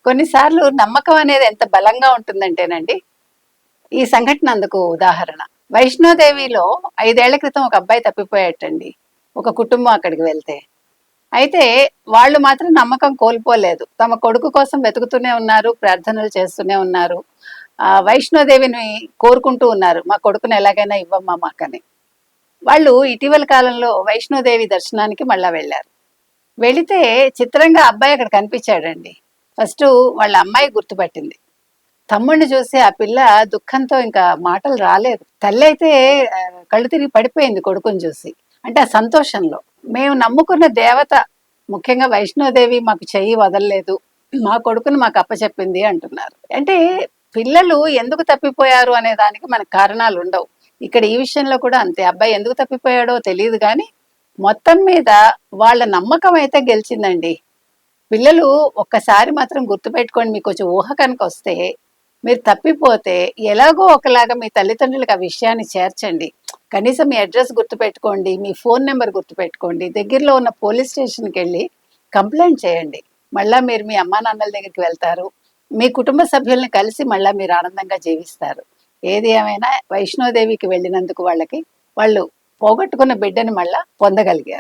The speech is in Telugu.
కొన్నిసార్లు నమ్మకం అనేది ఎంత బలంగా ఉంటుందంటేనండి, ఈ సంఘటన అందుకు ఉదాహరణ. వైష్ణోదేవిలో 5 ఏళ్ల క్రితం ఒక అబ్బాయి తప్పిపోయాటండి. ఒక కుటుంబం అక్కడికి వెళ్తే. అయితే వాళ్ళు మాత్రం నమ్మకం కోల్పోలేదు. తమ కొడుకు కోసం వెతుకుతూనే ఉన్నారు, ప్రార్థనలు చేస్తూనే ఉన్నారు. వైష్ణోదేవిని కోరుకుంటూ ఉన్నారు. మా కొడుకుని ఎలాగైనా ఇవ్వమ్మా మాకని. వాళ్ళు ఇటీవల కాలంలో వైష్ణోదేవి దర్శనానికి మళ్ళా వెళ్ళారు. వెళితే చిత్రంగా అబ్బాయి అక్కడ కనిపించాడండి. ఫస్ట్ వాళ్ళ అమ్మాయి గుర్తుపట్టింది. తమ్ముడిని చూసి ఆ పిల్ల దుఃఖంతో ఇంకా మాటలు రాలేదు. తల్లి అయితే కళ్ళు తిరిగి పడిపోయింది కొడుకుని చూసి. అంటే ఆ సంతోషంలో. మేము నమ్ముకున్న దేవత, ముఖ్యంగా వైష్ణోదేవి మాకు చెయ్యి వదలలేదు. మా కొడుకుని మాకు అప్పచెప్పింది అంటున్నారు. అంటే పిల్లలు ఎందుకు తప్పిపోయారు అనే దానికి మనకు కారణాలు ఉండవు. ఇక్కడ ఈ విషయంలో కూడా అంతే. అబ్బాయి ఎందుకు తప్పిపోయాడో తెలియదు కానీ మొత్తం మీద వాళ్ళ నమ్మకం అయితే గెలిచిందండి. పిల్లలు ఒక్కసారి మాత్రం గుర్తుపెట్టుకోండి, మీకు కొంచెం ఊహ కనుక వస్తే, మీరు తప్పిపోతే ఎలాగో ఒకలాగా మీ తల్లిదండ్రులకు ఆ విషయాన్ని చేర్చండి. కనీసం మీ అడ్రస్ గుర్తుపెట్టుకోండి, మీ ఫోన్ నెంబర్ గుర్తుపెట్టుకోండి, దగ్గరలో ఉన్న పోలీస్ స్టేషన్కి వెళ్ళి కంప్లైంట్ చేయండి. మళ్ళా మీరు మీ అమ్మా నాన్నల దగ్గరికి వెళ్తారు, మీ కుటుంబ సభ్యుల్ని కలిసి మళ్ళా మీరు ఆనందంగా జీవిస్తారు. ఏది ఏమైనా వైష్ణోదేవికి వెళ్ళినందుకు వాళ్ళు పోగొట్టుకున్న బిడ్డని మళ్ళా పొందగలిగారు.